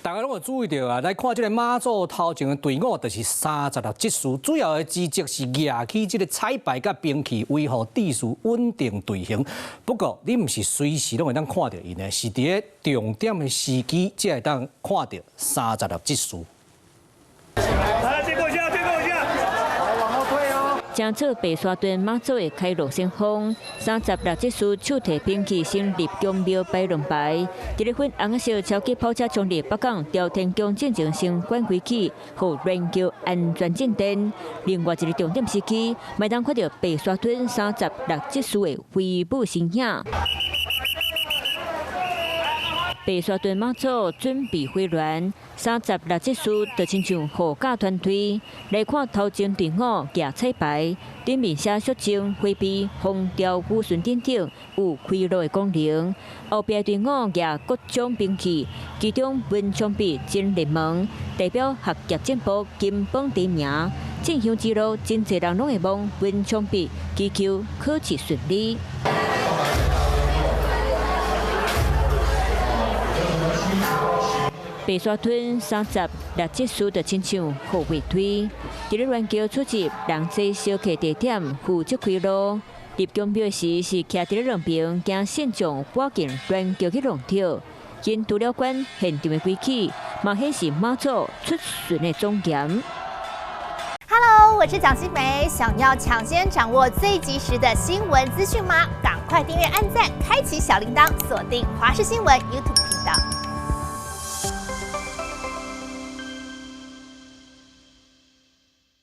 大家攏有注意到啊，來看這個馬祖頭前的隊伍，就是36支書，主要的職責是舉起這個彩排甲兵器，維護秩序、穩定隊形。不過，你唔是隨時攏會當看到因呢，是佇個重點的時機才會當看到36支書。將做白沙屯馬祖的開路先鋒，36支書手提兵器升入宮廟擺龍牌，在個粉紅色超級跑車衝入北港朝天宮進前先關開起，互連橋安全進展。另外一個重點時機，麥當看到白沙屯36支書的揮舞身影。白沙屯馬祖準備回鑾，36支書就親像護駕團隊來看頭前隊伍舉彩排，頂面寫小證揮避風調雨順等等，有開路的功能。後邊隊伍舉各種兵器，其中文槍筆真熱門，代表學業進步金榜題名。進香之路真濟人攏會望文槍筆，祈求考試順利。白沙屯36支書就親像護衛隊，在咧連橋出入人濟小客地點負責開路。入宮廟時是徛在咧兩邊，驚慎重趕緊連橋去弄掉。因除了觀現場的規矩，嘛顯示馬祖出巡的終點。Hello， 我是蔣新梅。想要搶先掌握最及時的新聞資訊嗎？趕快訂閱、按讚、開啟小鈴鐺，鎖定華視新聞 YouTube 頻道。